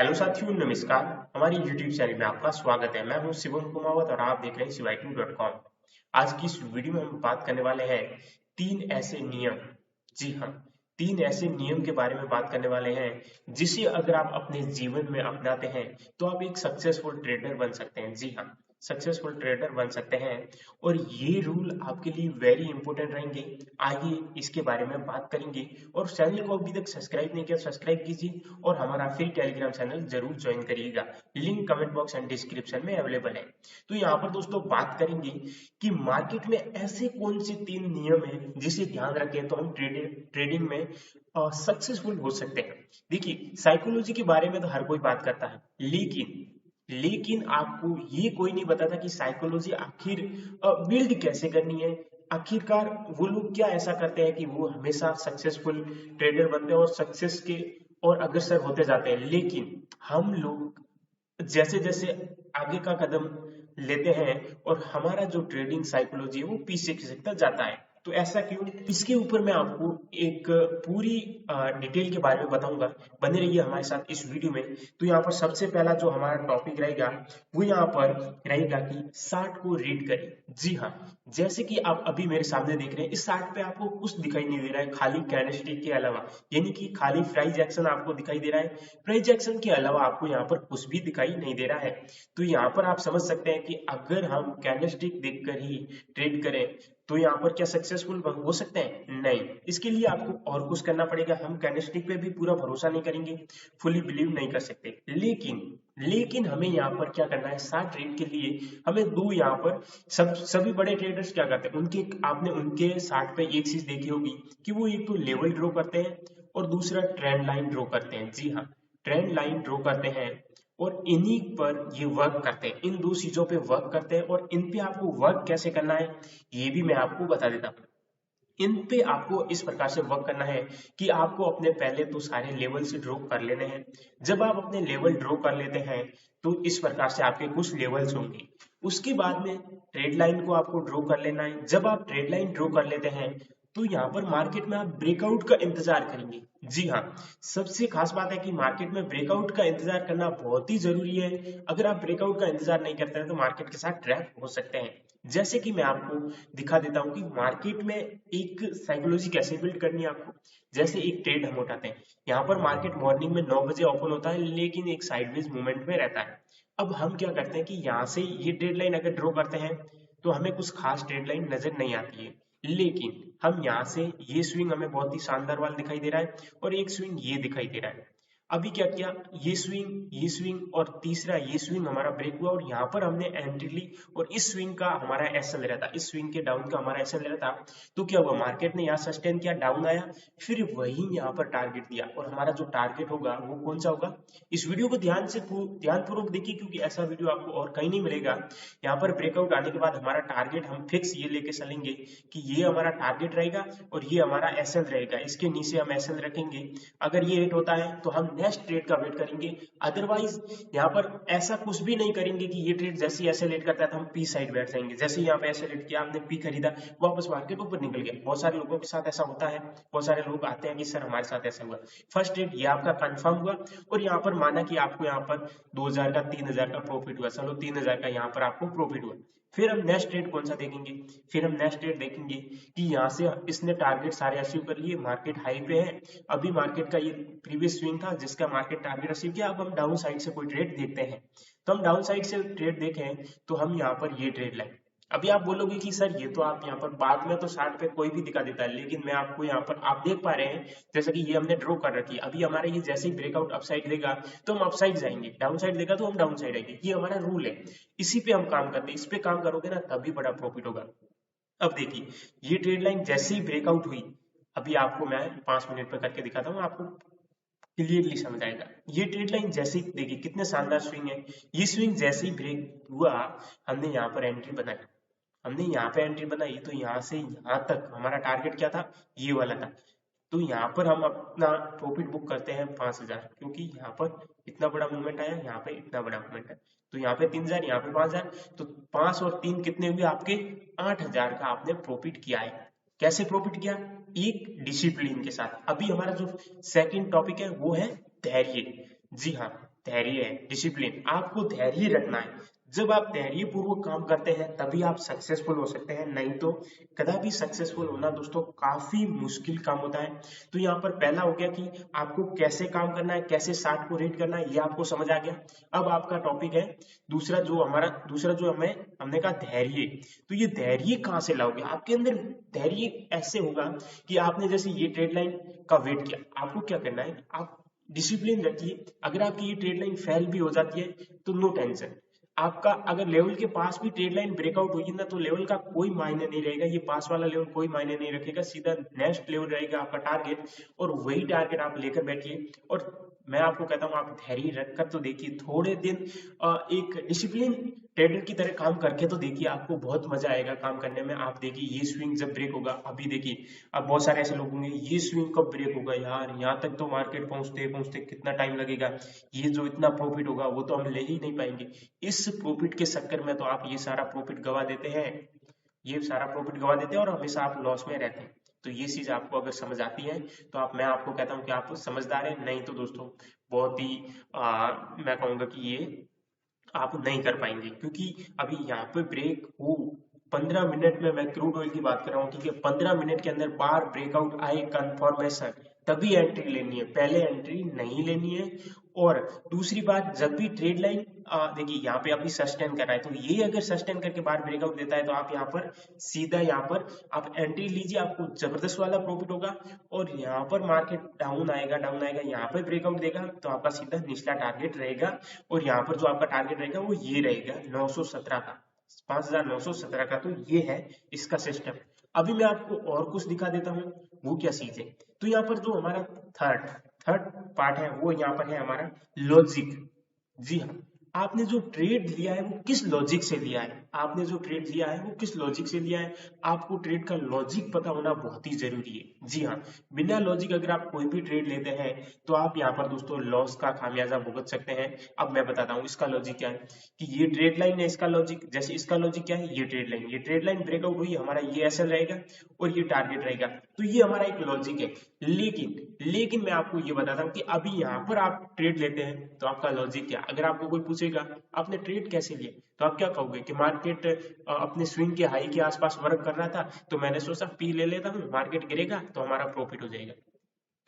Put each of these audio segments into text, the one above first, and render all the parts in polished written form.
Hello साथियों, नमस्कार। हमारी यूट्यूब चैनल में आपका स्वागत है। मैं हूं शिवम कुमावत और आप देख रहे हैं शिवाइटू.com। आज की इस वीडियो में हम बात करने वाले हैं तीन ऐसे नियम। जी हाँ, तीन ऐसे नियम के बारे में बात करने वाले हैं जिसे अगर आप अपने जीवन में अपनाते हैं तो आप एक सक्सेसफुल ट्रेडर बन सकते हैं। जी हाँ, सक्सेसफुल ट्रेडर बन सकते हैं और ये रूल आपके लिए वेरी इंपॉर्टेंट रहेंगे। आइए इसके बारे में बात करेंगे। और चैनल को अभी तक सब्सक्राइब नहीं किया, सब्सक्राइब कीजिए और हमारा फ्री टेलीग्राम चैनल जरूर ज्वाइन करिएगा। Link comment box and description में अवेलेबल है। तो यहाँ पर दोस्तों बात करेंगे कि मार्केट में ऐसे कौन से तीन नियम हैं जिसे ध्यान रखें तो हम ट्रेडिंग में सक्सेसफुल हो सकते हैं। देखिए, साइकोलॉजी के बारे में तो हर कोई बात करता है, लेकिन आपको ये कोई नहीं बताता कि साइकोलॉजी आखिर बिल्ड कैसे करनी है। आखिरकार वो लोग क्या ऐसा करते हैं कि वो हमेशा सक्सेसफुल ट्रेडर बनते हैं और सक्सेस के और अग्रसर होते जाते हैं। लेकिन हम लोग जैसे जैसे आगे का कदम लेते हैं और हमारा जो ट्रेडिंग साइकोलॉजी है वो पीछे खिसकता जाता है। तो ऐसा क्यों? इसके ऊपर मैं आपको एक पूरी डिटेल के बारे में बताऊंगा। बने रहिए हमारे साथ इस वीडियो में। तो यहाँ पर सबसे पहला जो हमारा टॉपिक रहेगा वो यहाँ पर रहेगा कि चार्ट को रीड करें। जी हाँ, जैसे कि आप अभी मेरे सामने देख रहे हैं, इस चार्ट पे आपको कुछ दिखाई नहीं दे रहा है खाली कैंडलस्टिक के अलावा, यानी कि खाली प्राइस एक्शन आपको दिखाई दे रहा है। प्राइस एक्शन के अलावा आपको यहाँ पर कुछ भी दिखाई नहीं दे रहा है। तो यहाँ पर आप समझ सकते हैं कि अगर हम कैंडलस्टिक देखकर ही ट्रेड करें तो यहाँ पर क्या सक्सेसफुल हो सकते हैं? नहीं। इसके लिए आपको और कुछ करना पड़ेगा। हम कैंडलस्टिक पे भी पूरा भरोसा नहीं करेंगे, फुली बिलीव नहीं कर सकते। लेकिन हमें यहाँ पर क्या करना है, शार्ट ट्रेड के लिए हमें दो यहाँ पर सभी बड़े ट्रेडर्स क्या करते हैं, उनके आपने उनके चार्ट पे एक चीज देखी होगी कि वो एक तो लेवल ड्रॉ करते हैं और दूसरा ट्रेंड लाइन ड्रॉ करते हैं। जी हाँ, ट्रेंड लाइन ड्रॉ करते हैं और इन्हीं पर ये वर्क करते हैं, इन दो चीजों पे वर्क करते हैं। और इन पे आपको वर्क कैसे करना है ये भी मैं आपको बता देता हूँ। इन पे आपको इस प्रकार से वर्क करना है कि आपको अपने पहले तो सारे लेवल से ड्रॉ कर लेने हैं। जब आप अपने लेवल ड्रॉ कर लेते हैं तो इस प्रकार से आपके कुछ लेवल्स होंगे। उसके बाद में ट्रेड लाइन को आपको ड्रॉ कर लेना है। जब आप ट्रेड लाइन ड्रॉ कर लेते हैं तो यहाँ पर मार्केट में आप ब्रेकआउट का इंतजार करेंगे। जी हाँ, सबसे खास बात है कि मार्केट में ब्रेकआउट का इंतजार करना बहुत ही जरूरी है। अगर आप ब्रेकआउट का इंतजार नहीं करते हैं तो मार्केट के साथ ट्रैप हो सकते हैं। जैसे कि मैं आपको दिखा देता हूं कि मार्केट में एक साइकोलॉजी कैसे बिल्ड करनी है आपको। जैसे एक ट्रेड हम उठाते हैं, यहाँ पर मार्केट मॉर्निंग में 9 बजे ओपन होता है लेकिन एक साइडवेज मूवमेंट में रहता है। अब हम क्या करते हैं कि यहाँ से ये ट्रेड लाइन अगर ड्रॉ करते हैं तो हमें कुछ खास ट्रेड लाइन नजर नहीं आती है। लेकिन हम यहाँ से ये स्विंग हमें बहुत ही शानदार वाला दिखाई दे रहा है और एक स्विंग ये दिखाई दे रहा है। अभी क्या किया, ये स्विंग और तीसरा ये स्विंग हमारा ब्रेक हुआ और यहाँ पर हमने एंट्री ली और इस स्विंग का हमारा एसएल रहा था, इस स्विंग के डाउन का हमारा एसएल रहा था। तो क्या हुआ, मार्केट ने यहाँ सस्टेन किया, डाउन आया, फिर वही यहाँ पर टारगेट दिया और हमारा जो टारगेट होगा वो कौन सा होगा। इस वीडियो को ध्यानपूर्वक देखिए क्योंकि ऐसा वीडियो आपको और कहीं नहीं मिलेगा। यहाँ पर ब्रेकआउट आने के बाद हमारा टारगेट हम फिक्स ये लेके चलेंगे कि ये हमारा टारगेट रहेगा और ये हमारा एसएल रहेगा, इसके नीचे हम एसएल रखेंगे। अगर ये हिट होता है तो हम नेक्स्ट ट्रेड का वेट करेंगे। अदरवाइज यहाँ पर ऐसा कुछ भी नहीं करेंगे कि ये ट्रेड जैसे ऐसे लेट करता है तो हम पी साइड बैठ जाएंगे। जैसे यहाँ पे ऐसे लेट किया, आपने पी खरीदा, वापस मार्केट ऊपर निकल गया। बहुत सारे लोगों के साथ ऐसा होता है। बहुत सारे लोग आते हैं कि सर हमारे साथ ऐसा हुआ। फर्स्ट ट्रेड ये आपका कंफर्म हुआ और यहाँ पर माना कि आपको यहाँ पर 2000 का 3000 का प्रॉफिट हुआ, चलो 3000 का यहाँ पर आपको प्रॉफिट हुआ। फिर हम नेक्स्ट ट्रेड कौन सा देखेंगे, फिर हम नेक्स्ट ट्रेड देखेंगे कि यहाँ से इसने टारगेट सारे अचीव कर लिए, मार्केट हाई पे है। अभी मार्केट का ये प्रीवियस स्विंग था जिसका मार्केट टारगेट अचीव किया। अब हम डाउन साइड से कोई ट्रेड देखते हैं। तो हम डाउन साइड से ट्रेड देखें तो हम यहाँ पर ये ट्रेड लाइन। अभी आप बोलोगे कि सर ये तो आप यहाँ पर बाद में तो चार्ट पे कोई भी दिखा देता है, लेकिन मैं आपको यहाँ पर आप देख पा रहे हैं जैसे कि ये हमने ड्रॉ कर रखी है। अभी हमारा ये जैसे ही ब्रेकआउट अपसाइड लेगा तो हम अपसाइड जाएंगे, डाउन साइड देगा तो हम डाउन साइड आएंगे। ये हमारा रूल है, इसी पे हम काम करते हैं। इस पे काम करोगे ना तभी बड़ा प्रॉफिट होगा। अब देखिए, ये ट्रेड लाइन जैसे ही ब्रेकआउट हुई, अभी आपको मैं 5 मिनट पे करके दिखाता हूँ, आपको क्लियरली समझ आएगा। ये ट्रेड लाइन जैसे ही देखिए कितने शानदार स्विंग है। ये स्विंग जैसे ही ब्रेक हुआ, हमने यहाँ पर एंट्री बनाई। हमने यहाँ पे एंट्री बनाई तो यहाँ से यहाँ तक हमारा टारगेट क्या था, ये वाला था। तो यहाँ पर हम अपना प्रॉफिट बुक करते हैं 5000, क्योंकि यहाँ पर इतना बड़ा मूवमेंट आया, यहाँ पे इतना बड़ा मूवमेंट है। तो यहाँ पे 3000, यहाँ पे 5000, तो 5 और 3 कितने हुए आपके, 8000 का आपने प्रॉफिट किया है। कैसे प्रॉफिट किया, एक डिसिप्लिन के साथ। अभी हमारा जो सेकंड टॉपिक है वो है धैर्य। जी हाँ, धैर्य है, डिसिप्लिन। आपको धैर्य रखना है। जब आप धैर्य पूर्वक काम करते हैं तभी आप सक्सेसफुल हो सकते हैं, नहीं तो कदापि सक्सेसफुल होना दोस्तों काफी मुश्किल काम होता है। तो यहाँ पर पहला हो गया कि आपको कैसे काम करना है, कैसे 60 को रीड करना है, ये आपको समझ आ गया। अब आपका टॉपिक है दूसरा जो हमने कहा धैर्य। तो ये धैर्य कहाँ से लाओगे? आपके अंदर धैर्य ऐसे होगा कि आपने जैसे ये ट्रेड लाइन का वेट किया, आपको क्या करना है, आप डिसिप्लिन रखिए। अगर आपकी ये ट्रेड लाइन फेल भी हो जाती है तो नो टेंशन। आपका अगर लेवल के पास भी ट्रेड लाइन ब्रेकआउट होगी ना, तो लेवल का कोई मायने नहीं रहेगा, ये पास वाला लेवल कोई मायने नहीं रखेगा, सीधा नेक्स्ट लेवल रहेगा आपका टारगेट, और वही टारगेट आप लेकर बैठिए। और मैं आपको कहता हूँ, आप धैर्य रखकर तो देखिए, थोड़े दिन एक डिसिप्लिन ट्रेडर की तरह काम करके तो देखिए, आपको बहुत मजा आएगा काम करने में। आप देखिए ये स्विंग जब ब्रेक होगा, अभी देखिए अब बहुत सारे ऐसे लोग होंगे, ये स्विंग कब ब्रेक होगा यार, यहाँ तक तो मार्केट पहुंचते पहुंचते कितना टाइम लगेगा, ये जो इतना प्रॉफिट होगा वो तो हम ले ही नहीं पाएंगे। इस प्रॉफिट के चक्कर में तो आप ये सारा प्रॉफिट गवा देते हैं, ये सारा प्रॉफिट गवा देते हैं और हमेशा आप लॉस में रहते हैं। तो ये चीज आपको अगर समझ आती है तो मैं आपको कहता हूँ कि आप समझदार हैं, नहीं तो दोस्तों बहुत ही मैं कहूंगा कि ये आप नहीं कर पाएंगे। क्योंकि अभी यहाँ पे ब्रेक हो 15 मिनट में, मैं क्रूड ऑयल की बात कर रहा हूँ, ठीक है, 15 मिनट के अंदर बार ब्रेकआउट आए कंफर्मेशन, तभी एंट्री लेनी है, पहले एंट्री नहीं लेनी है। और दूसरी बात, जब भी ट्रेड लाइन देखिए यहाँ पे अभी सस्टेन कर रहा है, तो ये अगर सस्टेन करके बाहर ब्रेकआउट देता है तो आप यहाँ पर सीधा यहाँ पर आप एंट्री लीजिए, आपको जबरदस्त वाला प्रॉफिट होगा। और यहाँ पर मार्केट डाउन आएगा, यहाँ पे ब्रेकआउट देगा तो आपका सीधा निचला टारगेट रहेगा। और यहाँ पर जो आपका टारगेट रहेगा वो ये रहेगा 917 का, 5917 का। तो ये है इसका सिस्टम। अभी मैं आपको और कुछ दिखा देता हूँ, वो क्या चीज है। तो यहाँ पर जो हमारा थर्ड पार्ट है, वो यहाँ पर है हमारा लॉजिक। जी हाँ, आपने जो ट्रेड लिया है वो किस लॉजिक से लिया है, आपने जो ट्रेड लिया है वो किस लॉजिक से लिया है, आपको ट्रेड का लॉजिक पता होना बहुत ही जरूरी है। जी हाँ, बिना लॉजिक अगर आप कोई भी ट्रेड लेते हैं तो आप यहाँ पर दोस्तों लॉस का खामियाजा भुगत सकते हैं। अब मैं बताता हूँ इसका लॉजिक क्या है, कि ये ट्रेड लाइन है, इसका लॉजिक, जैसे इसका लॉजिक क्या है, ये ट्रेड लाइन ब्रेकआउट हुई, हमारा ये एसएल रहेगा और ये टारगेट रहेगा, तो ये हमारा एक लॉजिक है। लेकिन मैं आपको ये बताता हूँ कि अभी यहाँ पर आप ट्रेड लेते हैं तो आपका लॉजिक क्या। अगर आपको कोई पूछेगा आपने ट्रेड कैसे लिया, तो आप क्या कहोगे कि मार्केट अपने स्विंग के हाई के आसपास वर्क कर रहा था, तो मैंने सोचा पी ले लेता हूँ, मार्केट गिरेगा तो हमारा प्रॉफिट हो जाएगा।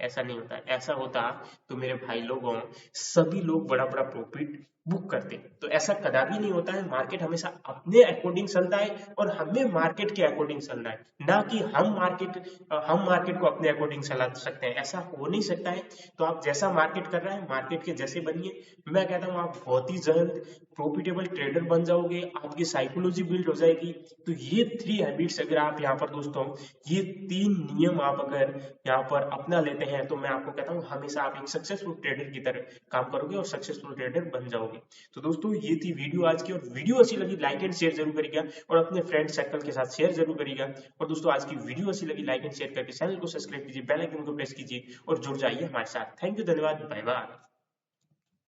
ऐसा नहीं होता। ऐसा होता तो मेरे भाई लोगों, सभी लोग बड़ा बड़ा प्रॉफिट बुक करते। तो ऐसा कदापि नहीं होता है। मार्केट हमेशा अपने अकॉर्डिंग चलता है और हमें मार्केट के अकॉर्डिंग चलना है, ना कि हम मार्केट को अपने अकॉर्डिंग चला सकते हैं, ऐसा हो नहीं सकता है। तो आप जैसा मार्केट कर रहा है मार्केट के जैसे बनिए। मैं कहता हूँ आप बहुत ही जल्द प्रॉफिटेबल ट्रेडर बन जाओगे, आपकी साइकोलॉजी बिल्ड हो जाएगी। तो ये 3 हैबिट्स अगर आप यहाँ पर दोस्तों, ये 3 नियम आप अगर यहाँ पर अपना लेते हैं तो मैं आपको कहता हूँ हमेशा आप एक सक्सेसफुल ट्रेडर की तरह काम करोगे और सक्सेसफुल ट्रेडर बन जाओगे। तो दोस्तों ये थी वीडियो आज की, और वीडियो अच्छी लगी लाइक एंड शेयर जरूर करिएगा और अपने फ्रेंड सर्कल के साथ शेयर जरूर करिएगा। और दोस्तों आज की वीडियो अच्छी लगी लाइक एंड शेयर करके चैनल को सब्सक्राइब कीजिए, बेल आइकन को प्रेस कीजिए और जुड़ जाइए हमारे साथ। थैंक यू, धन्यवाद, बाय बाय।